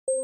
So,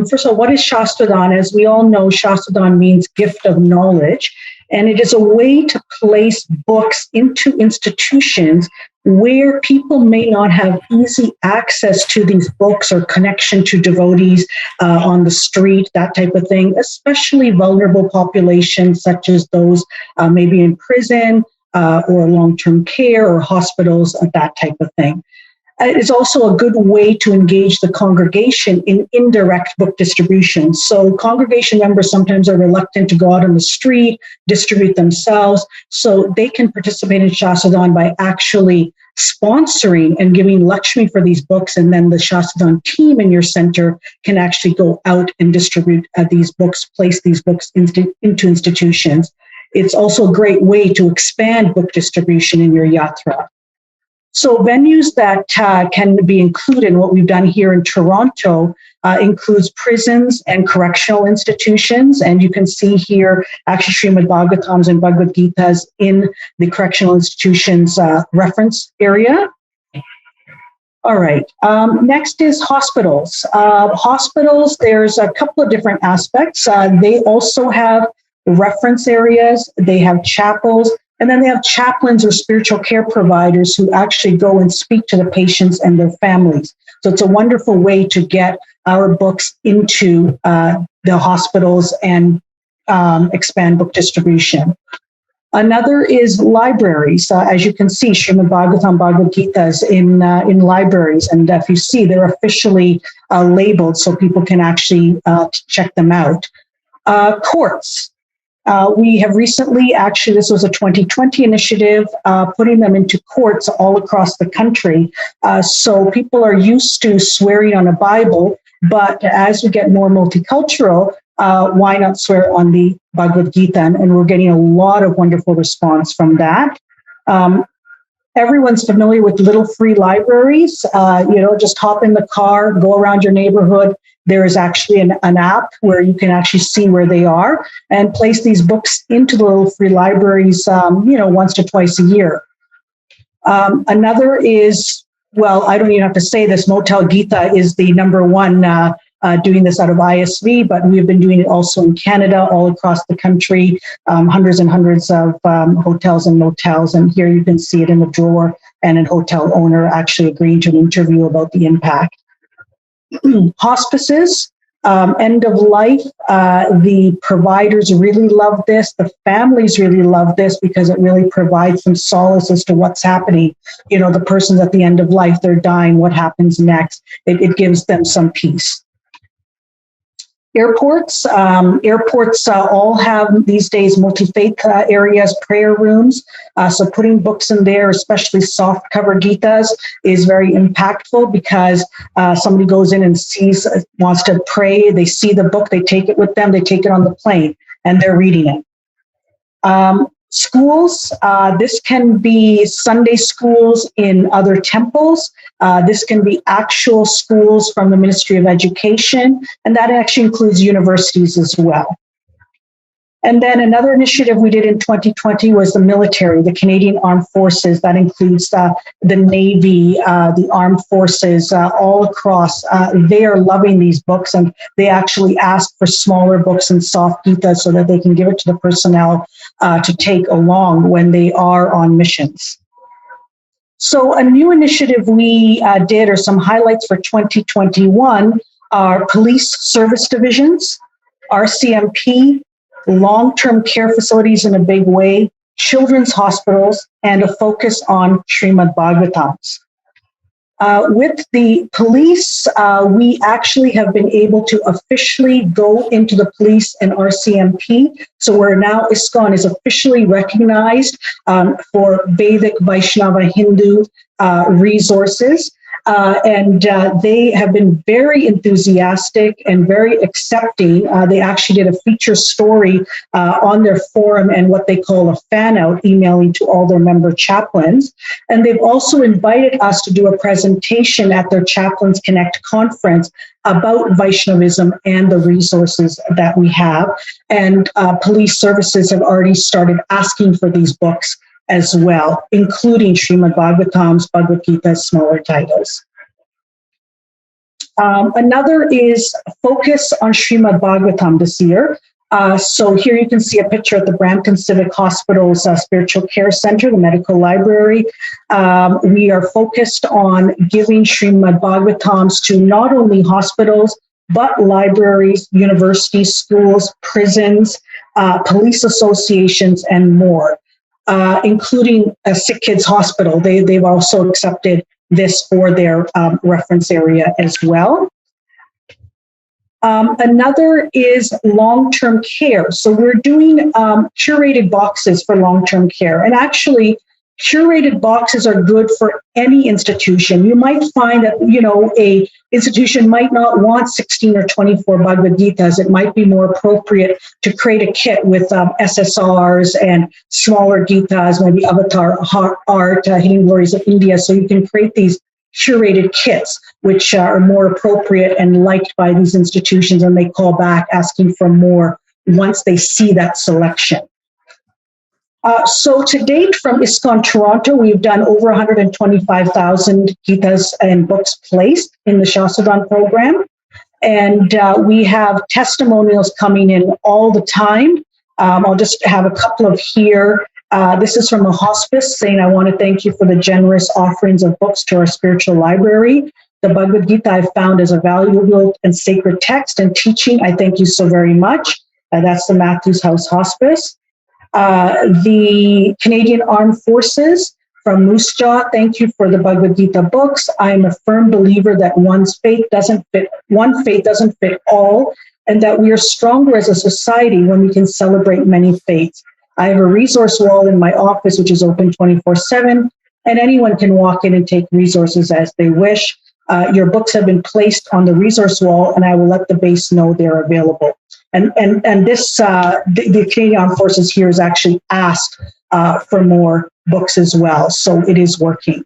first of all, what is Sastra Daan? As we all know, Sastra Daan means gift of knowledge, and it is a way to place books into institutions where people may not have easy access to these books or connection to devotees on the street, that type of thing, especially vulnerable populations such as those maybe in prison or long-term care or hospitals, that type of thing. It is also a good way to engage the congregation in indirect book distribution. So congregation members sometimes are reluctant to go out on the street, distribute themselves, so they can participate in Sastra Daan by actually sponsoring and giving Lakshmi for these books, and then the Sastra Daan team in your center can actually go out and distribute these books, place these books into institutions. It's also a great way to expand book distribution in your yatra. So venues that can be included in what we've done here in Toronto includes prisons and correctional institutions. And you can see here actually Srimad Bhagavatams and Bhagavad Gitas in the correctional institutions reference area. All right, next is hospitals. Hospitals, there's a couple of different aspects. They also have reference areas, they have chapels, and then they have chaplains or spiritual care providers who actually go and speak to the patients and their families. So it's a wonderful way to get our books into the hospitals and expand book distribution. Another is libraries. As you can see, Srimad Bhagavatam, Bhagavad Gitas in libraries. And if you see, they're officially labeled so people can actually check them out. Courts. We have recently, actually, this was a 2020 initiative, putting them into courts all across the country. So people are used to swearing on a Bible, but as we get more multicultural, why not swear on the Bhagavad Gita? And we're getting a lot of wonderful response from that. Everyone's familiar with little free libraries. Just hop in the car, go around your neighborhood. There is actually an app where you can actually see where they are and place these books into the little free libraries, once to twice a year. Another is, well, I don't even have to say this, Motel Gita is the number one doing this out of ISV, but we've been doing it also in Canada, all across the country, hundreds and hundreds of hotels and motels. And here you can see it in the drawer, and a hotel owner actually agreeing to an interview about the impact. Hospices, end of life, the providers really love this. The families really love this because it really provides some solace as to what's happening. The person's at the end of life, they're dying, what happens next? It gives them some peace. Airports all have these days multi-faith areas, prayer rooms. So putting books in there, especially soft cover Gitas, is very impactful because somebody goes in and wants to pray. They see the book, they take it with them, they take it on the plane, and they're reading it. Schools, this can be Sunday schools in other temples. This can be actual schools from the Ministry of Education, and that actually includes universities as well. And then another initiative we did in 2020 was the military, the Canadian Armed Forces. That includes the Navy, the Armed Forces, all across. They are loving these books, and they actually ask for smaller books and soft Gita so that they can give it to the personnel to take along when they are on missions. So a new initiative we did, or some highlights for 2021, are police service divisions, RCMP, long-term care facilities in a big way, children's hospitals, and a focus on Srimad Bhagavatams. With the police, we actually have been able to officially go into the police and RCMP. So we're now, ISKCON is officially recognized for Vedic Vaishnava Hindu resources. They have been very enthusiastic and very accepting. They actually did a feature story on their forum and what they call a fan out, emailing to all their member chaplains. And they've also invited us to do a presentation at their Chaplains Connect conference about Vaishnavism and the resources that we have. And police services have already started asking for these books as well, including Srimad Bhagavatam's Bhagavad Gita's smaller titles. Another is focus on Srimad Bhagavatam this year. So here you can see a picture at the Brampton Civic Hospital's Spiritual Care Center, the medical library. We are focused on giving Srimad Bhagavatams to not only hospitals, but libraries, universities, schools, prisons, police associations, and more. Including a Sick Kids Hospital. They've also accepted this for their reference area as well. Another is long-term care. So we're doing curated boxes for long-term care. And actually, curated boxes are good for any institution. You might find that, a institution might not want 16 or 24 Bhagavad Gitas. It might be more appropriate to create a kit with SSRs and smaller Gitas, maybe Avatar art, Hidden Glories of India. So you can create these curated kits, which are more appropriate and liked by these institutions, and they call back asking for more once they see that selection. So to date, from ISKCON Toronto, we've done over 125,000 Gitas and books placed in the Shastra Daan program. And we have testimonials coming in all the time. I'll just have a couple of here. This is from a hospice saying, I want to thank you for the generous offerings of books to our spiritual library. The Bhagavad Gita I've found as a valuable and sacred text and teaching. I thank you so very much. That's the Matthews House Hospice. The Canadian Armed Forces from Moose Jaw, thank you for the Bhagavad Gita books. I am a firm believer that one faith doesn't fit all, and that we are stronger as a society when we can celebrate many faiths. I have a resource wall in my office, which is open 24/7, and anyone can walk in and take resources as they wish. Your books have been placed on the resource wall, and I will let the base know they're available. And this, the Canadian Armed Forces here has actually asked for more books as well, so it is working.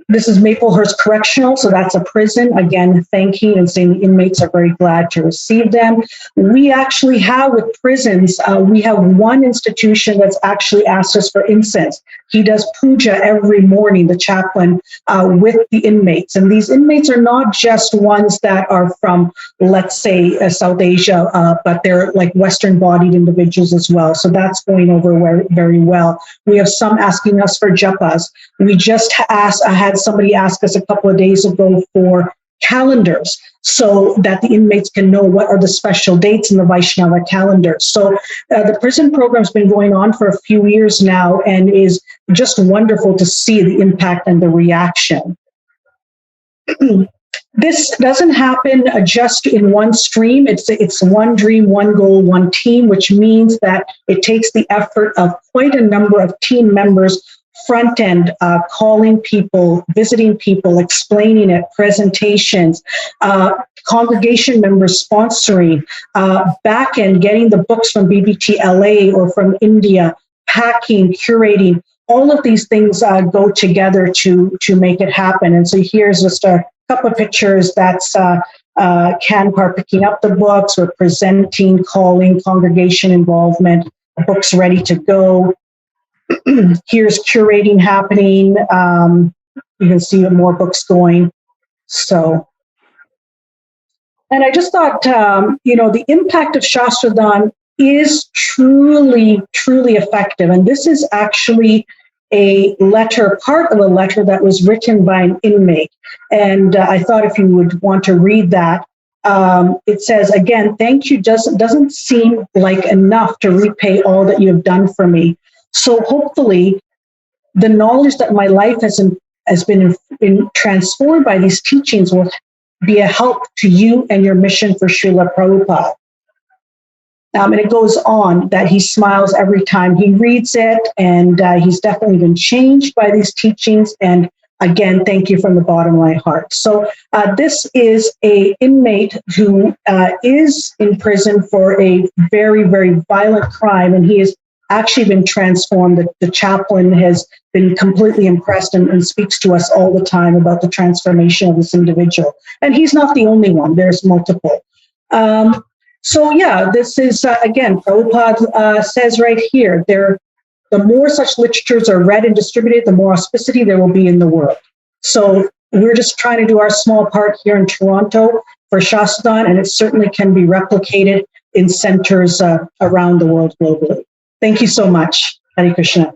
This is Maplehurst Correctional, so that's a prison. Again, thanking and saying the inmates are very glad to receive them. We actually have with prisons, we have one institution that's actually asked us for incense. He does puja every morning, the chaplain, with the inmates. And these inmates are not just ones that are from, let's say, South Asia, but they're like Western-bodied individuals as well. So that's going over very well. We have some asking us for japas. We just had somebody ask us a couple of days ago for calendars so that the inmates can know what are the special dates in the Vaishnava calendar. So the prison program's been going on for a few years now and is just wonderful to see the impact and the reaction. This doesn't happen just in one stream. It's one dream, one goal, one team, which means that it takes the effort of quite a number of team members front end, calling people, visiting people, explaining it, presentations, congregation members sponsoring, back end, getting the books from BBT LA or from India, packing, curating. All of these things go together to make it happen. And so here's just a couple of pictures. That's Canpar picking up the books, we're presenting, calling, congregation involvement, books ready to go. Here's curating happening. You can see more books going. So, and I just thought, the impact of Shastra Daan is truly, truly effective. And this is actually a letter, part of a letter that was written by an inmate. And I thought if you would want to read that, it says, again, thank you doesn't seem like enough to repay all that you have done for me. So hopefully the knowledge that my life has been transformed by these teachings will be a help to you and your mission for Srila Prabhupada. And it goes on that he smiles every time he reads it, and he's definitely been changed by these teachings, and Again, thank you from the bottom of my heart. So this is a inmate who is in prison for a very, very violent crime, and he has actually been transformed. The chaplain has been completely impressed and speaks to us all the time about the transformation of this individual. And he's not the only one. There's multiple. So yeah, this is, again, Prabhupada says right here, the more such literatures are read and distributed, the more auspicity there will be in the world. So we're just trying to do our small part here in Toronto for Shastra Daan, and it certainly can be replicated in centers around the world globally. Thank you so much. Hare Krishna.